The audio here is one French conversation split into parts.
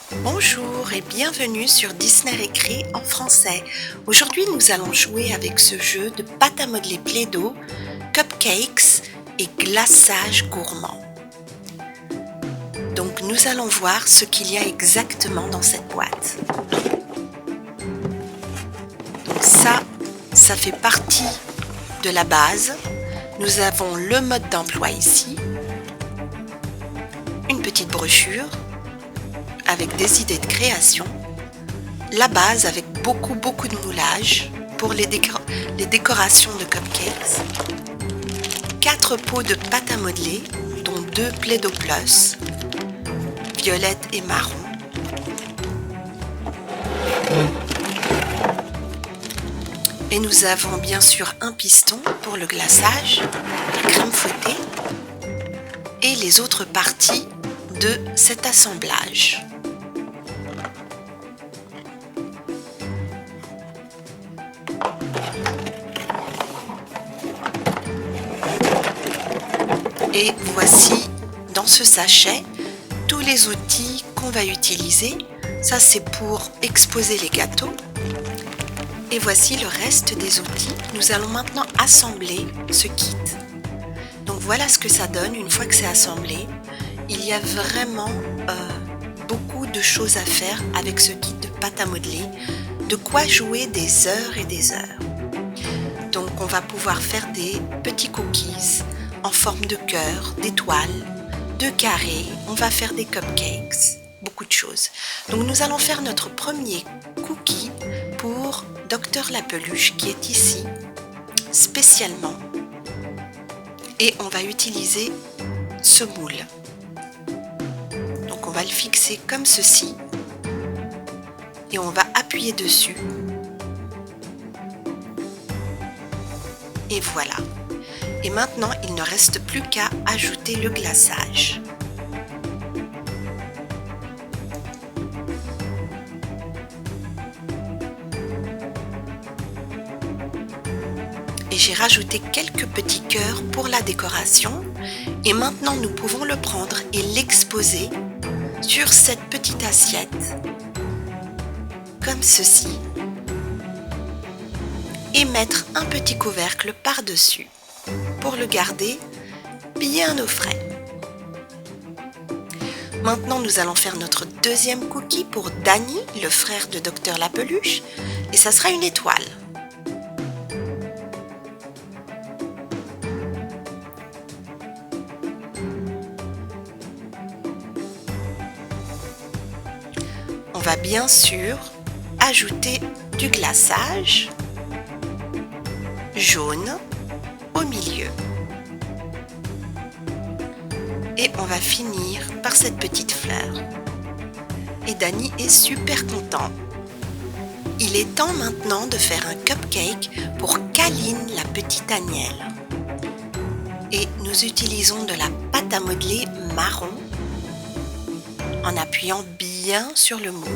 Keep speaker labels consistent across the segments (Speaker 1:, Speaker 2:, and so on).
Speaker 1: Bonjour et bienvenue sur Disney Récré en français. Aujourd'hui, nous allons jouer avec ce jeu de pâte à modeler Play-Doh, cupcakes et glaçage gourmand. Donc, nous allons voir ce qu'il y a exactement dans cette boîte. Donc ça fait partie de la base. Nous avons le mode d'emploi ici, une petite brochure avec des idées de création, la base avec beaucoup de moulage pour les décorations de cupcakes, 4 pots de pâte à modeler dont 2 Play-Doh Plus, violette et marron, et nous avons bien sûr un piston pour le glaçage, la crème fouettée et les autres parties de cet assemblage. Et voici dans ce sachet tous les outils qu'on va utiliser. Ça, c'est pour exposer les gâteaux. Et voici le reste des outils. Nous allons maintenant assembler ce kit. Donc voilà ce que ça donne une fois que c'est assemblé. Il y a vraiment beaucoup de choses à faire avec ce kit de pâte à modeler. De quoi jouer des heures et des heures. Donc on va pouvoir faire des petits cookies en forme de cœur, d'étoiles, de carrés. On va faire des cupcakes, beaucoup de choses. Donc nous allons faire notre premier cookie pour Dr La Peluche qui est ici spécialement. Et on va utiliser ce moule. Donc on va le fixer comme ceci et on va appuyer dessus. Et voilà. Et maintenant, il ne reste plus qu'à ajouter le glaçage. Et j'ai rajouté quelques petits cœurs pour la décoration. Et maintenant, nous pouvons le prendre et l'exposer sur cette petite assiette, comme ceci. Et mettre un petit couvercle par-dessus pour le garder bien au frais. Maintenant, nous allons faire notre deuxième cookie pour Danny, le frère de Dr La Peluche, et ça sera une étoile. On va bien sûr ajouter du glaçage jaune au milieu. Et on va finir par cette petite fleur. Et Danny est super content. Il est temps maintenant de faire un cupcake pour Kaline, la petite agnelle. Et nous utilisons de la pâte à modeler marron en appuyant bien sur le moule.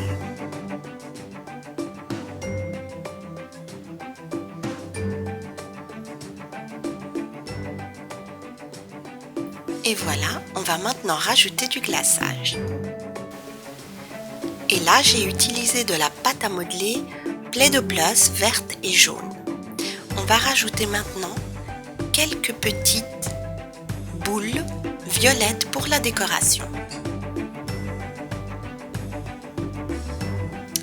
Speaker 1: Et voilà, on va maintenant rajouter du glaçage. Et là, j'ai utilisé de la pâte à modeler Play-Doh Plus verte et jaune. On va rajouter maintenant quelques petites boules violettes pour la décoration.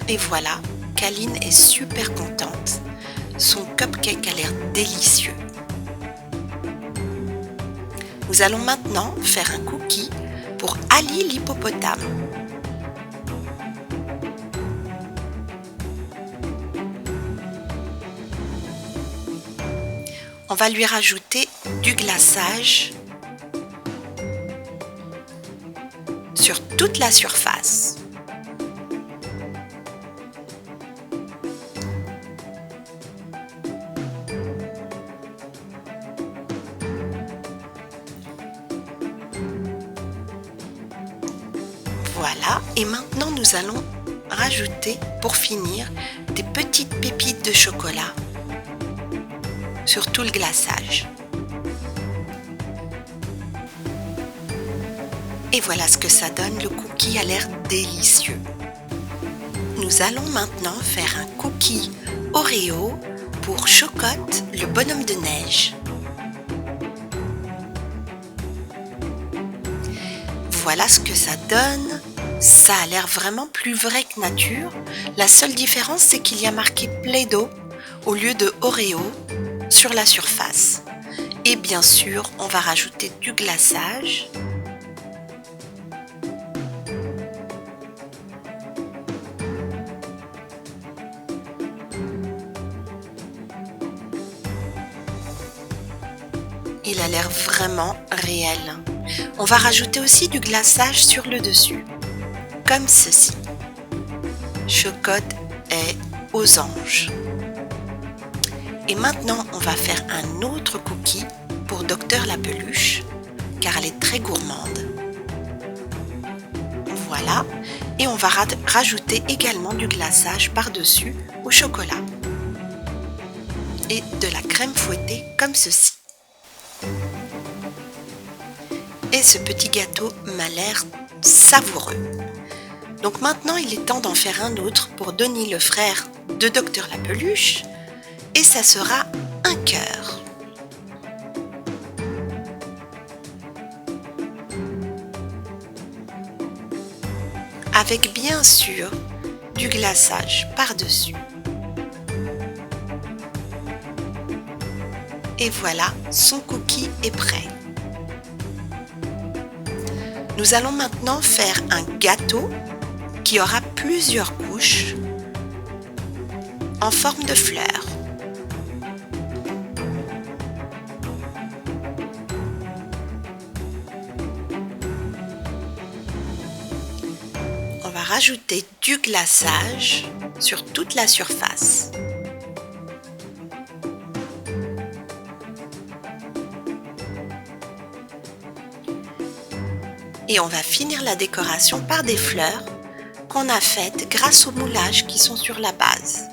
Speaker 1: Et voilà, Kaline est super contente. Son cupcake a l'air délicieux. Nous allons maintenant faire un cookie pour Ali l'hippopotame. On va lui rajouter du glaçage sur toute la surface. Voilà, et maintenant nous allons rajouter, pour finir, des petites pépites de chocolat sur tout le glaçage. Et voilà ce que ça donne, le cookie a l'air délicieux. Nous allons maintenant faire un cookie Oreo pour Chocotte, le bonhomme de neige. Voilà ce que ça donne. Ça a l'air vraiment plus vrai que nature. La seule différence, c'est qu'il y a marqué Play-Doh au lieu de Oreo sur la surface. Et bien sûr, on va rajouter du glaçage. Il a l'air vraiment réel. On va rajouter aussi du glaçage sur le dessus, comme ceci. Chocotte est aux anges. Et maintenant, on va faire un autre cookie pour Docteur la Peluche, car elle est très gourmande. Voilà, et on va rajouter également du glaçage par-dessus au chocolat. Et de la crème fouettée comme ceci. Et ce petit gâteau m'a l'air savoureux. Donc maintenant, il est temps d'en faire un autre pour Denis, le frère de Docteur la Peluche. Et ça sera un cœur. Avec bien sûr du glaçage par-dessus. Et voilà, son cookie est prêt. Nous allons maintenant faire un gâteau qui aura plusieurs couches en forme de fleurs. On va rajouter du glaçage sur toute la surface. Et on va finir la décoration par des fleurs qu'on a faites grâce aux moulages qui sont sur la base.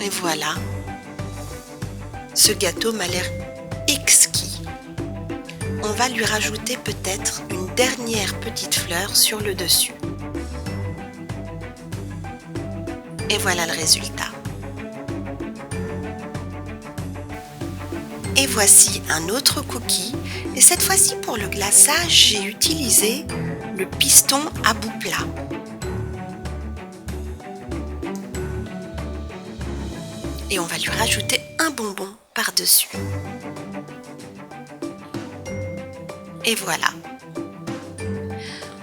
Speaker 1: Et voilà, ce gâteau m'a l'air exquis. On va lui rajouter peut-être une dernière petite fleur sur le dessus. Et voilà le résultat. Et voici un autre cookie. Et cette fois-ci, pour le glaçage, j'ai utilisé le piston à bout plat. Et on va lui rajouter un bonbon par-dessus. Et voilà.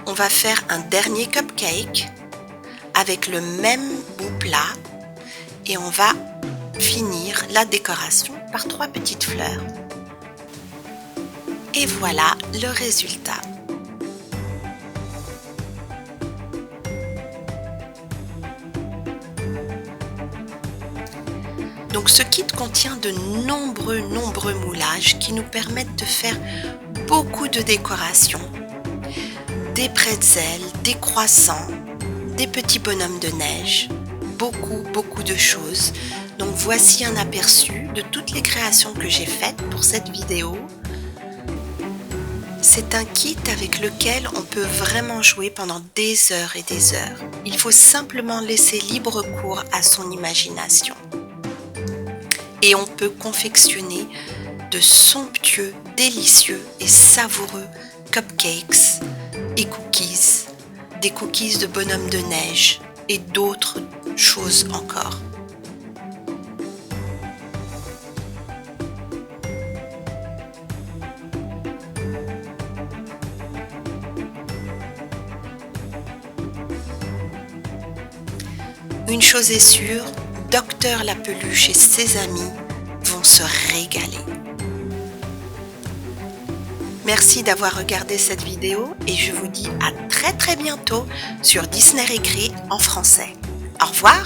Speaker 1: On va faire un dernier cupcake avec le même bout plat. Et on va finir la décoration par 3 petites fleurs. Et voilà le résultat. Donc ce kit contient de nombreux moulages qui nous permettent de faire beaucoup de décorations. Des pretzels, des croissants, des petits bonhommes de neige, beaucoup de choses. Donc voici un aperçu de toutes les créations que j'ai faites pour cette vidéo. C'est un kit avec lequel on peut vraiment jouer pendant des heures et des heures. Il faut simplement laisser libre cours à son imagination. Et on peut confectionner de somptueux, délicieux et savoureux cupcakes et cookies, des cookies de bonhomme de neige et d'autres choses encore. Une chose est sûre, Docteur la Peluche et ses amis vont se régaler. Merci d'avoir regardé cette vidéo et je vous dis à très bientôt sur Disney Récré en français. Au revoir!